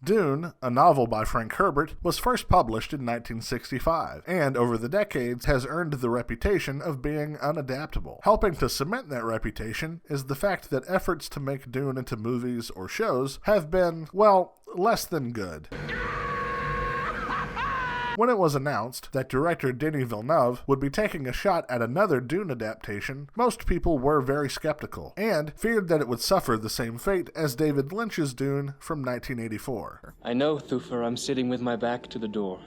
Dune, a novel by Frank Herbert, was first published in 1965, and over the decades has earned the reputation of being unadaptable. Helping to cement that reputation is the fact that efforts to make Dune into movies or shows have been, well, less than good. When it was announced that director Denis Villeneuve would be taking a shot at another Dune adaptation, most people were very skeptical, and feared that it would suffer the same fate as David Lynch's Dune from 1984. I know, Thufir, I'm sitting with my back to the door.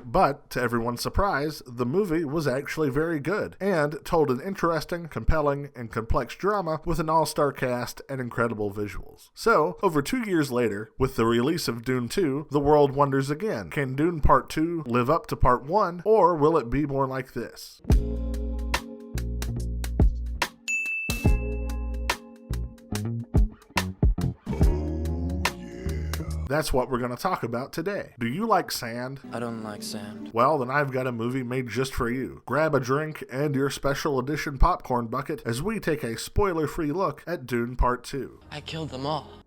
But, to everyone's surprise, the movie was actually very good, and told an interesting, compelling, and complex drama with an all-star cast and incredible visuals. So, over 2 years later, with the release of Dune 2, the world wonders again, can Dune Part 2 live up to Part 1, or will it be more like this? That's what we're going to talk about today. Do you like sand? I don't like sand. Well, then I've got a movie made just for you. Grab a drink and your special edition popcorn bucket as we take a spoiler-free look at Dune Part 2. I killed them all.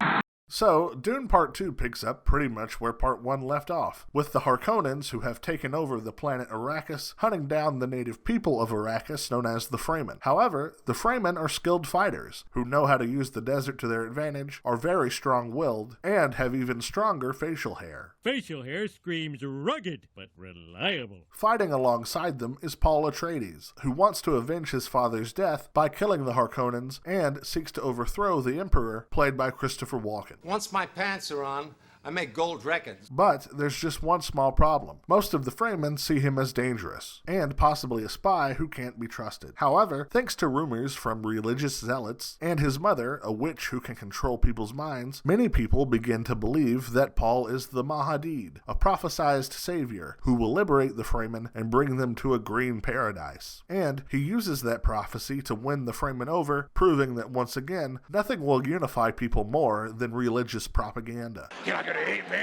So, Dune Part 2 picks up pretty much where Part 1 left off, with the Harkonnens who have taken over the planet Arrakis, hunting down the native people of Arrakis known as the Fremen. However, the Fremen are skilled fighters, who know how to use the desert to their advantage, are very strong-willed, and have even stronger facial hair. Facial hair screams rugged, but reliable. Fighting alongside them is Paul Atreides, who wants to avenge his father's death by killing the Harkonnens and seeks to overthrow the Emperor, played by Christopher Walken. Once my pants are on, I make gold records. But there's just one small problem. Most of the Fremen see him as dangerous, and possibly a spy who can't be trusted. However, thanks to rumors from religious zealots and his mother, a witch who can control people's minds, many people begin to believe that Paul is the Mahadid, a prophesized savior who will liberate the Fremen and bring them to a green paradise. And he uses that prophecy to win the Fremen over, proving that once again, nothing will unify people more than religious propaganda. You're not gonna hate me.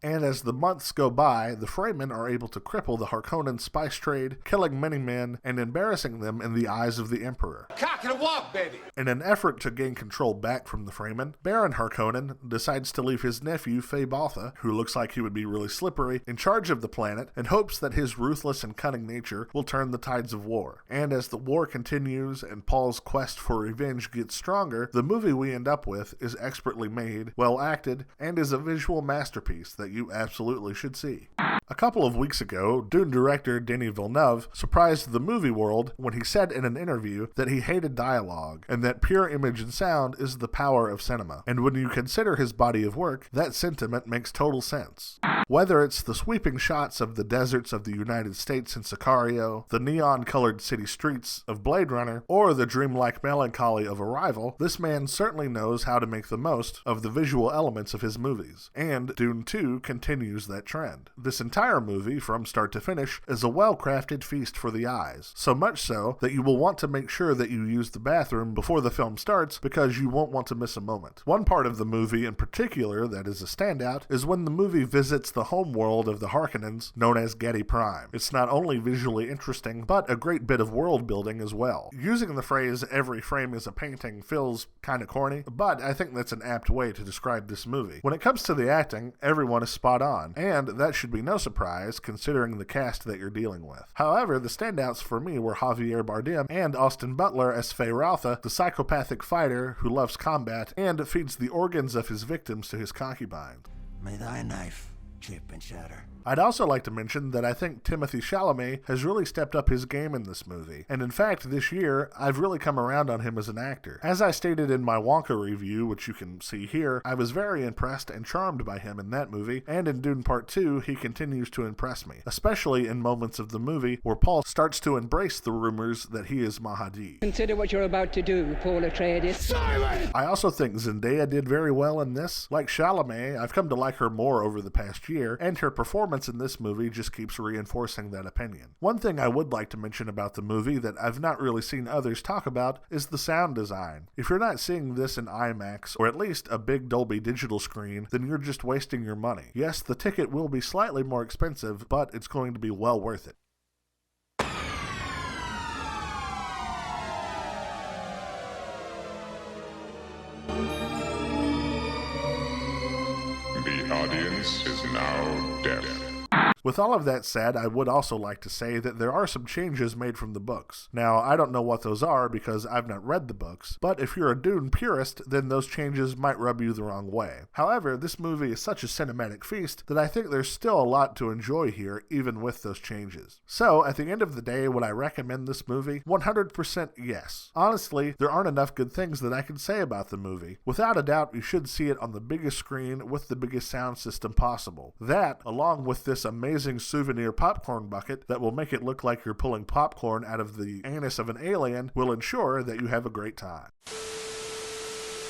And as the months go by, the Fremen are able to cripple the Harkonnen spice trade, killing many men and embarrassing them in the eyes of the Emperor. Cock and a walk, baby. In an effort to gain control back from the Fremen, Baron Harkonnen decides to leave his nephew Feyd-Rautha, who looks like he would be really slippery, in charge of the planet and hopes that his ruthless and cunning nature will turn the tides of war. And as the war continues and Paul's quest for revenge gets stronger, the movie we end up with is expertly made, well acted, and is a visual masterpiece that you absolutely should see. A couple of weeks ago, Dune director Denis Villeneuve surprised the movie world when he said in an interview that he hated dialogue, and that pure image and sound is the power of cinema. And when you consider his body of work, that sentiment makes total sense. Whether it's the sweeping shots of the deserts of the United States in Sicario, the neon-colored city streets of Blade Runner, or the dreamlike melancholy of Arrival, this man certainly knows how to make the most of the visual elements of his movies. And Dune 2 continues that trend. This entire movie, from start to finish, is a well-crafted feast for the eyes, so much so that you will want to make sure that you use the bathroom before the film starts because you won't want to miss a moment. One part of the movie in particular that is a standout is when the movie visits the home world of the Harkonnens, known as Gedi Prime. It's not only visually interesting, but a great bit of world building as well. Using the phrase "every frame is a painting" feels kinda corny, but I think that's an apt way to describe this movie. When it comes to the acting, everyone is spot on, and that should be no surprise considering the cast that you're dealing with. However, the standouts for me were Javier Bardem and Austin Butler as Feyd-Rautha, the psychopathic fighter who loves combat and feeds the organs of his victims to his concubines. May thy knife chip and shatter. I'd also like to mention that I think Timothée Chalamet has really stepped up his game in this movie, and in fact, this year, I've really come around on him as an actor. As I stated in my Wonka review, which you can see here, I was very impressed and charmed by him in that movie, and in Dune Part 2, he continues to impress me, especially in moments of the movie where Paul starts to embrace the rumors that he is Mahadi. Consider what you're about to do, Paul Atreides. Silence! I also think Zendaya did very well in this. Like Chalamet, I've come to like her more over the past year, and her performance in this movie just keeps reinforcing that opinion. One thing I would like to mention about the movie that I've not really seen others talk about is the sound design. If you're not seeing this in IMAX, or at least a big Dolby Digital screen, then you're just wasting your money. Yes, the ticket will be slightly more expensive, but it's going to be well worth it. audience is now deaf. With all of that said, I would also like to say that there are some changes made from the books. Now, I don't know what those are because I've not read the books, but if you're a Dune purist, then those changes might rub you the wrong way. However, this movie is such a cinematic feast that I think there's still a lot to enjoy here, even with those changes. So, at the end of the day, would I recommend this movie? 100% yes. Honestly, there aren't enough good things that I can say about the movie. Without a doubt, you should see it on the biggest screen with the biggest sound system possible. That, along with this amazing souvenir popcorn bucket that will make it look like you're pulling popcorn out of the anus of an alien, will ensure that you have a great time.